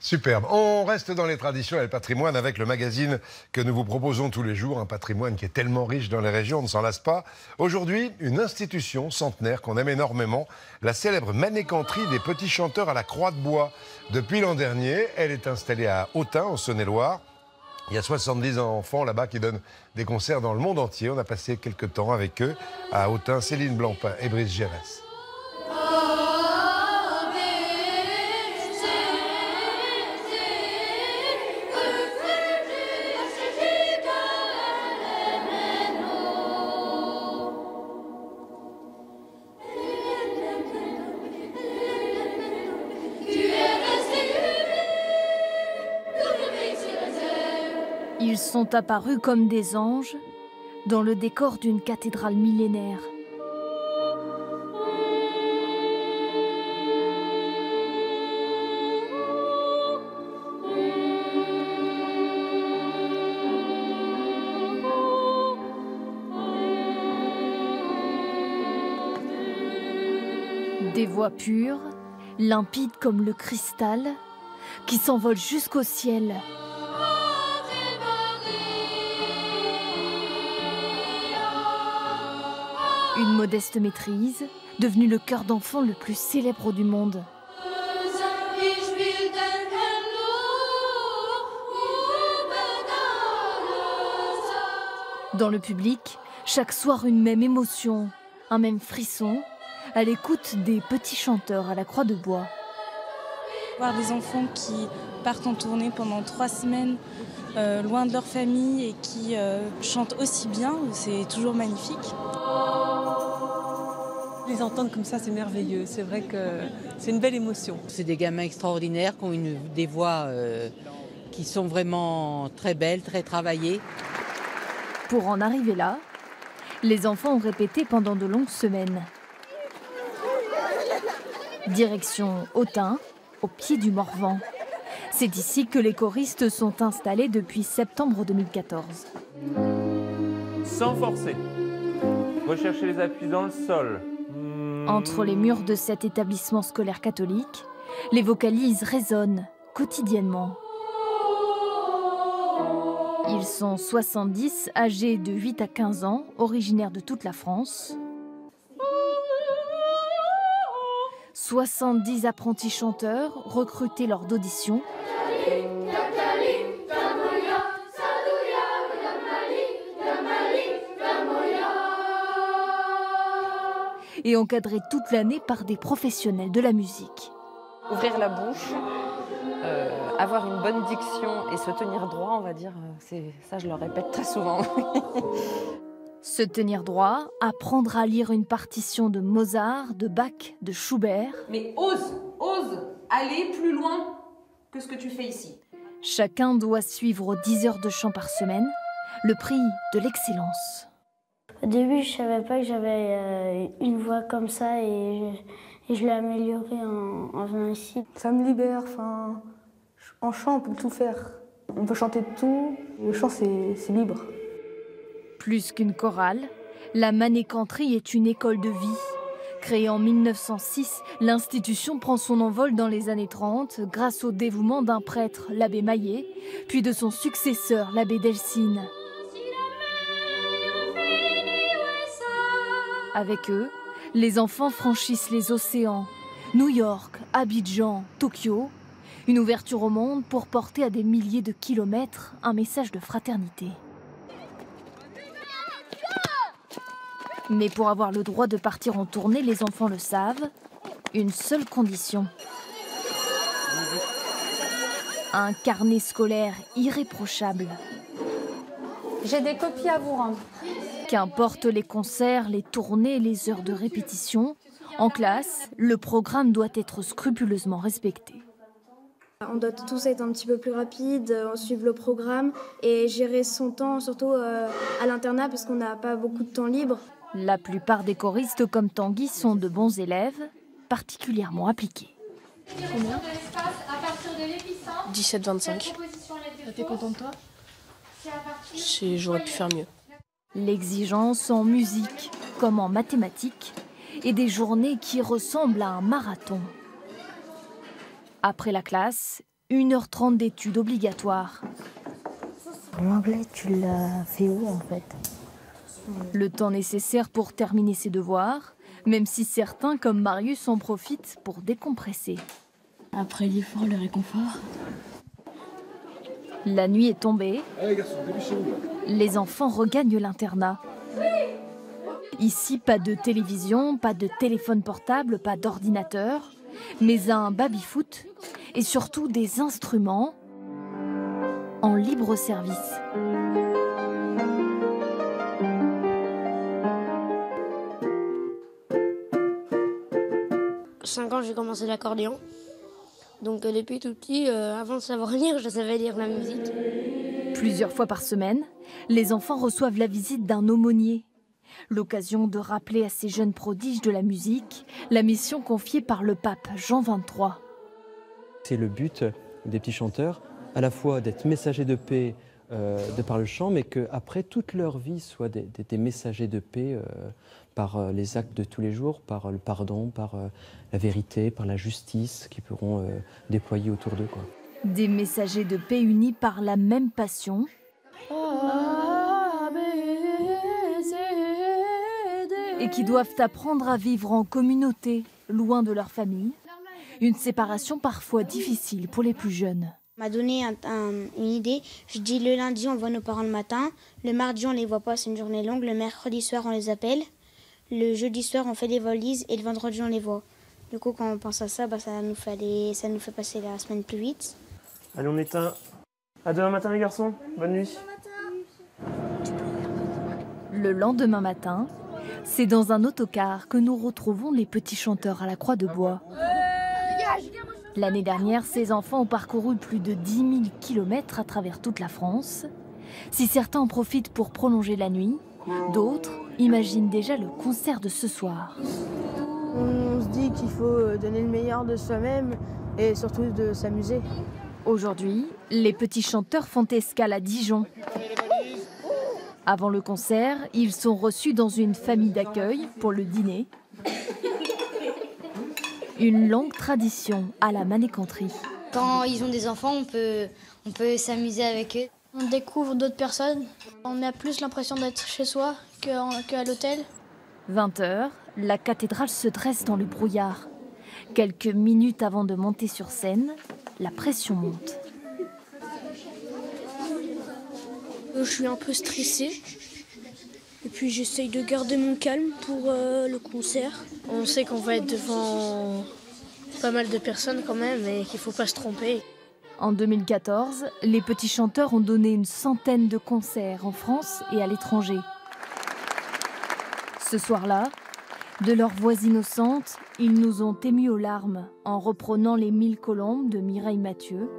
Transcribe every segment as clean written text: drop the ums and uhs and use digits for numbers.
Superbe. On reste dans les traditions et le patrimoine avec le magazine que nous vous proposons tous les jours. Un patrimoine qui est tellement riche dans les régions, on ne s'en lasse pas. Aujourd'hui, une institution centenaire qu'on aime énormément, la célèbre manécanterie des petits chanteurs à la Croix de Bois. Depuis l'an dernier, elle est installée à Autun, en Saône-et-Loire. Il y a 70 enfants là-bas qui donnent des concerts dans le monde entier. On a passé quelques temps avec eux à Autun, Céline Blancpain et Brice Gérès. Ils sont apparus comme des anges dans le décor d'une cathédrale millénaire. Des voix pures, limpides comme le cristal, qui s'envolent jusqu'au ciel. Une modeste maîtrise, devenue le chœur d'enfant le plus célèbre du monde. Dans le public, chaque soir une même émotion, un même frisson, à l'écoute des petits chanteurs à la Croix de Bois. Voir des enfants qui partent en tournée pendant 3 semaines, loin de leur famille et qui chantent aussi bien, c'est toujours magnifique. Les entendre comme ça, c'est merveilleux. C'est vrai que c'est une belle émotion. C'est des gamins extraordinaires qui ont des voix qui sont vraiment très belles, très travaillées. Pour en arriver là, les enfants ont répété pendant de longues semaines. Direction Autun, au pied du Morvan. C'est ici que les choristes sont installés depuis septembre 2014. Sans forcer. Recherchez les appuis dans le sol. Entre les murs de cet établissement scolaire catholique, les vocalises résonnent quotidiennement. Ils sont 70, âgés de 8 à 15 ans, originaires de toute la France. 70 apprentis chanteurs recrutés lors d'auditions. Et encadrés toute l'année par des professionnels de la musique. Ouvrir la bouche, avoir une bonne diction et se tenir droit, on va dire, ça je le répète très souvent. Se tenir droit, apprendre à lire une partition de Mozart, de Bach, de Schubert. Mais ose aller plus loin que ce que tu fais ici. Chacun doit suivre 10 heures de chant par semaine, le prix de l'excellence. Au début, je savais pas que j'avais une voix comme ça et je l'ai améliorée en venant ici. Ça me libère, en chant on peut tout faire. On peut chanter de tout, le chant c'est libre. Plus qu'une chorale, la manécanterie est une école de vie. Créée en 1906, l'institution prend son envol dans les années 30 grâce au dévouement d'un prêtre, l'abbé Maillet, puis de son successeur, l'abbé Delcine. Avec eux, les enfants franchissent les océans. New York, Abidjan, Tokyo. Une ouverture au monde pour porter à des milliers de kilomètres un message de fraternité. Mais pour avoir le droit de partir en tournée, les enfants le savent, une seule condition. Un carnet scolaire irréprochable. J'ai des copies à vous rendre. Qu'importe les concerts, les tournées, les heures de répétition, en classe, le programme doit être scrupuleusement respecté. On doit tous être un petit peu plus rapide, suivre le programme et gérer son temps, surtout à l'internat parce qu'on n'a pas beaucoup de temps libre. La plupart des choristes comme Tanguy sont de bons élèves, particulièrement appliqués. Combien 17-25. T'es content de toi? J'aurais pu faire mieux. L'exigence en musique comme en mathématiques et des journées qui ressemblent à un marathon. Après la classe, 1h30 d'études obligatoires. L'anglais, tu l'as fait où en fait? Le temps nécessaire pour terminer ses devoirs, même si certains, comme Marius, en profitent pour décompresser. Après l'effort, le réconfort. La nuit est tombée. Les enfants regagnent l'internat. Ici, pas de télévision, pas de téléphone portable, pas d'ordinateur, mais un baby-foot et surtout des instruments en libre service. À 5 ans, j'ai commencé l'accordéon. Donc depuis tout petit, avant de savoir lire, je savais lire la musique. Plusieurs fois par semaine, les enfants reçoivent la visite d'un aumônier. L'occasion de rappeler à ces jeunes prodiges de la musique la mission confiée par le pape Jean XXIII. C'est le but des petits chanteurs, à la fois d'être messagers de paix de par le chant, mais qu'après toute leur vie soient des messagers de paix par les actes de tous les jours, par le pardon, par la vérité, par la justice qu'ils pourront déployer autour d'eux, quoi. Des messagers de paix unis par la même passion. Et qui doivent apprendre à vivre en communauté, loin de leur famille. Une séparation parfois difficile pour les plus jeunes. On m'a donné une idée. Je dis le lundi, on voit nos parents le matin. Le mardi, on les voit pas, c'est une journée longue. Le mercredi soir, on les appelle. Le jeudi soir, on fait des valises et le vendredi, on les voit. Du coup, quand on pense à ça, ça nous fait passer la semaine plus vite. Allez, on éteint. À demain matin, les garçons. Bonne nuit. Le lendemain matin, c'est dans un autocar que nous retrouvons les petits chanteurs à la Croix de Bois. L'année dernière, ces enfants ont parcouru plus de 10 000 kilomètres à travers toute la France. Si certains en profitent pour prolonger la nuit, d'autres imaginent déjà le concert de ce soir. On se dit qu'il faut donner le meilleur de soi-même et surtout de s'amuser. Aujourd'hui, les petits chanteurs font escale à Dijon. Avant le concert, ils sont reçus dans une famille d'accueil pour le dîner. Une longue tradition à la manécanterie. Quand ils ont des enfants, on peut s'amuser avec eux. On découvre d'autres personnes. On a plus l'impression d'être chez soi qu'à l'hôtel. 20h, la cathédrale se dresse dans le brouillard. Quelques minutes avant de monter sur scène, la pression monte. Je suis un peu stressée. Et puis j'essaye de garder mon calme pour le concert. On sait qu'on va être devant pas mal de personnes quand même et qu'il ne faut pas se tromper. En 2014, les petits chanteurs ont donné une centaine de concerts en France et à l'étranger. Ce soir-là, de leur voix innocente, ils nous ont émus aux larmes en reprenant les 1000 colombes de Mireille Mathieu.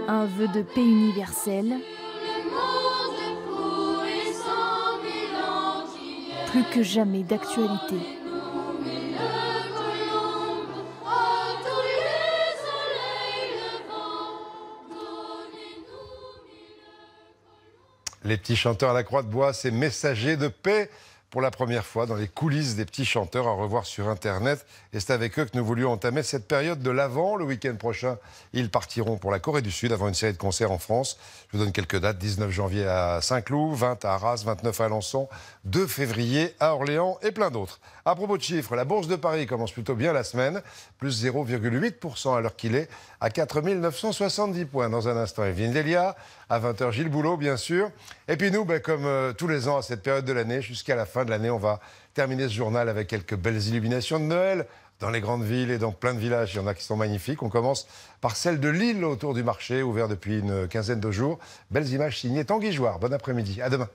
Un vœu de paix universelle, plus que jamais d'actualité. Les petits chanteurs à la Croix de Bois, ces messagers de paix pour la première fois dans les coulisses des petits chanteurs à revoir sur Internet. Et c'est avec eux que nous voulions entamer cette période de l'Avent. Le week-end prochain, ils partiront pour la Corée du Sud avant une série de concerts en France. Je vous donne quelques dates. 19 janvier à Saint-Cloud, 20 à Arras, 29 à Alençon, 2 février à Orléans et plein d'autres. À propos de chiffres, la Bourse de Paris commence plutôt bien la semaine, plus 0,8% à l'heure qu'il est, à 4 970 points. Dans un instant, Evelyne Delia, à 20h, Gilles Boulot, bien sûr. Et puis nous, comme tous les ans à cette période de l'année, jusqu'à la fin de l'année, on va terminer ce journal avec quelques belles illuminations de Noël dans les grandes villes et dans plein de villages. Il y en a qui sont magnifiques. On commence par celle de Lille autour du marché, ouvert depuis une quinzaine de jours. Belles images signées Tanguy Jouard. Bon après-midi. À demain.